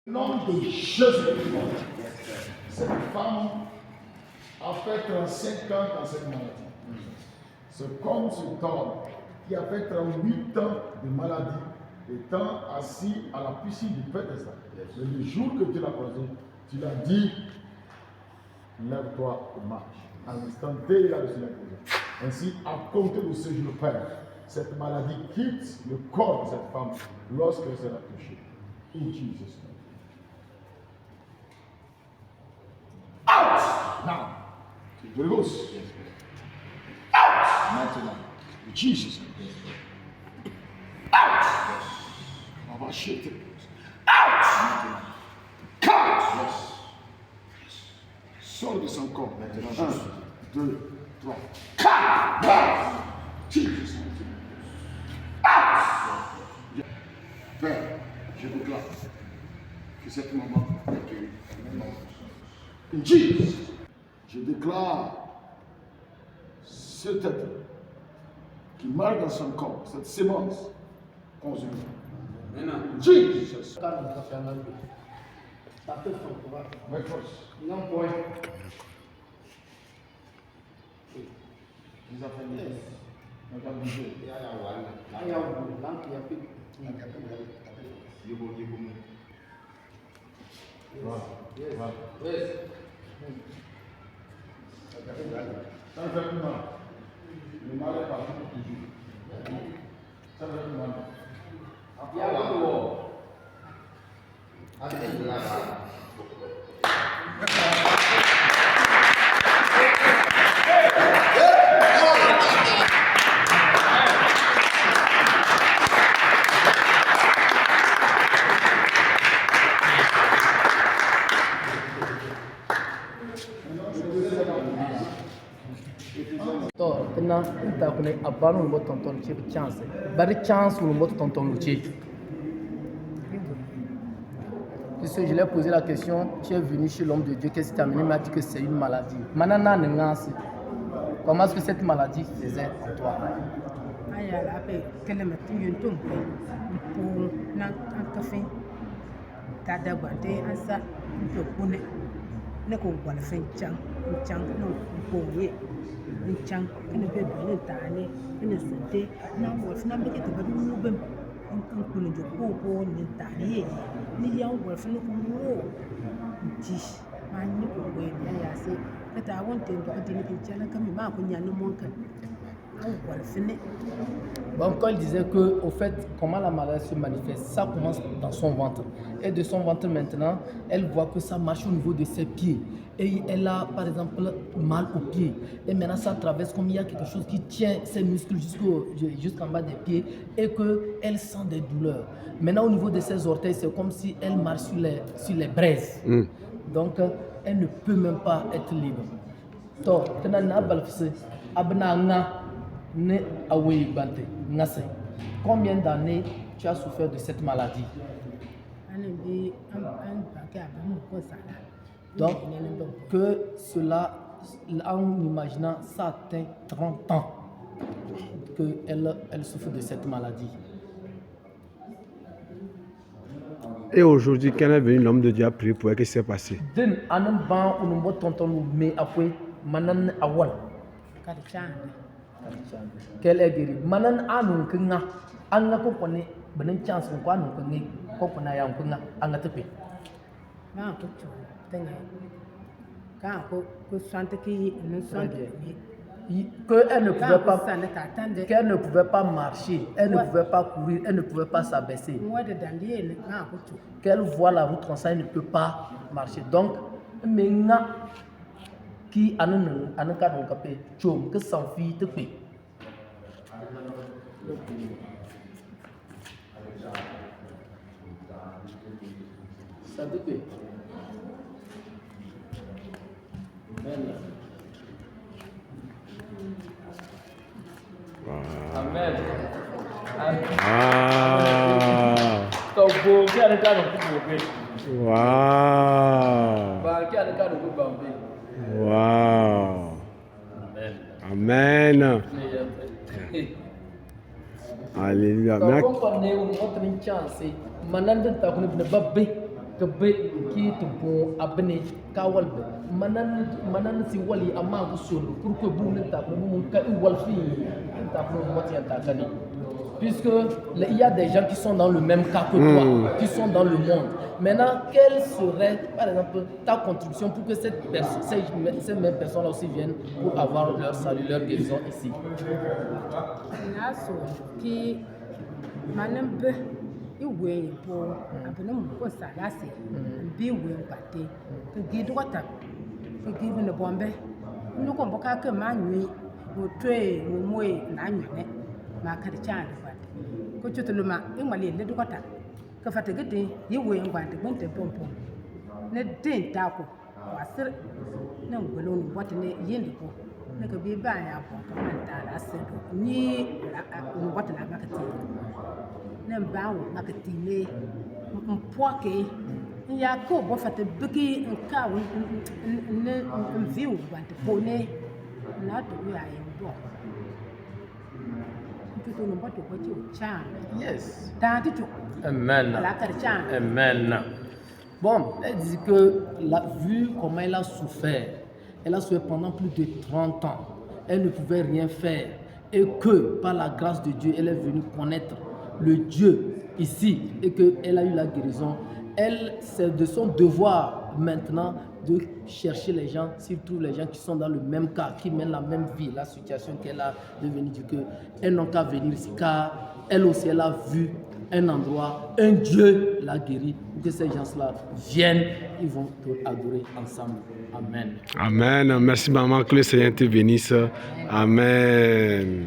Au nom de Jésus-Christ, cette femme a fait 35 ans dans cette maladie. C'est comme cet homme qui a fait 38 ans de maladie, étant assis à la piscine du Bethesda. Mais le jour que Dieu l'a posé, tu l'as dit, lève-toi et marche. À l'instant T, il a reçu la guérison. Ainsi, à compter de ce jour, Père, cette maladie quitte le corps de cette femme lorsqu'elle sera touchée. In Jesus' name. Out! Now. Holy Ghost. Out! Maintenant. In Jesus' name. Out! On va shake. Out! Maintenant. Out! Sors de son corps. 1, 2, 3. Out! Jesus' name. Out! Père, je déclare que cette maman est guérie. In Jesus, je déclare cet être qui marque dans son corps, cette sémence consumée. Jesus. Make force. Não pode. Desafiante. Não está bem. Aí é o blanco e a pico. Ça ne fait plus mal. Le mal est parti pour toujours. Ça ne fait plus mal. Maintenant, tu as connu abandon le tonton qui est chance. Bari chance ou le mot tonton Luchi. Puisque je lui ai posé la question, tu es venu chez l'homme de Dieu, qu'est-ce qui t'a amené? Il m'a dit que c'est une maladie. Maintenant, comment est-ce que cette maladie faisait en toi? Bon, quand il disait que, au fait, comment la maladie se manifeste, ça commence dans son ventre. Et de son ventre maintenant, elle voit que ça marche au niveau de ses pieds. Et elle a, par exemple, mal aux pieds. Et maintenant, ça traverse comme il y a quelque chose qui tient ses muscles jusqu'en bas des pieds et qu'elle sent des douleurs. Maintenant, au niveau de ses orteils, c'est comme si elle marche sur les braises. Donc, elle ne peut même pas être libre. Donc, combien d'années tu as souffert de cette maladie? Donc, que cela, en imaginant, ça atteint 30 ans qu'elle souffre de cette maladie. Et aujourd'hui, quand elle est venue, l'homme de Dieu a prié pour elle, qu'est-ce qui s'est passé? Qu'elle est guérie. Maintenant, anu kenga, anga ko kone, benen chance ko anu kengi, ko kona ya kenga, anga tepe. Na ko cho, tenga. Ka ko sante ki ne sante. Qu'elle ne pouvait pas marcher, elle ne pouvait pas courir, elle ne pouvait pas s'abaisser. Qu'elle voit la route comme ça, elle ne peut pas marcher. Donc, maintenant, qui a un cas de capé, que sans fille te paie. Ça te paie. Amen. Wow. Wow. Amen. Alléluia. Vous comprenez, on montre une chance. Maintenant, be ki tumpo abne kawal manan si wali amma ko solo pour que bu ne ta mu ka wal fi ta ko moti ta kani. Puisque il y a des gens qui sont dans le même cas que toi, qui sont dans le monde. Maintenant, quelle serait, par exemple, ta contribution pour que ces mêmes personnes-là aussi viennent pour avoir leur salut, leur guérison ici? Naso ki manambe iwe po abana mu ko salase bi we pate to gidu wata to gidu ne bombe ndu ko boka ke manwi mo twe mo moy na nyane ma ka cha ko chutuluma imali le dukota ka fata gede yiwe ngwande gbente pompo ne den ta ko wasir ne ngolo ni wata ne yindi ko ne ka bi ba ya ko ka manta la sedo ni wata la makati ne ba wo makati ne mpoke ya ko bo fata bigi nka wo ne view wante ko ne na to ya yendo. Yes. Amen. Amen. Bon, elle dit que, vu comment elle a souffert pendant plus de 30 ans, elle ne pouvait rien faire. Et que, par la grâce de Dieu, elle est venue connaître le Dieu ici et qu'elle a eu la guérison. C'est de son devoir maintenant de chercher les gens, surtout les gens qui sont dans le même cas, qui mènent la même vie, la situation qu'elle a devenue du que elles n'ont qu'à venir ici, car elle aussi, elle a vu un endroit, un Dieu l'a guéri, pour que ces gens-là viennent, ils vont adorer ensemble. Amen. Amen. Merci maman, que le Seigneur te bénisse. Amen.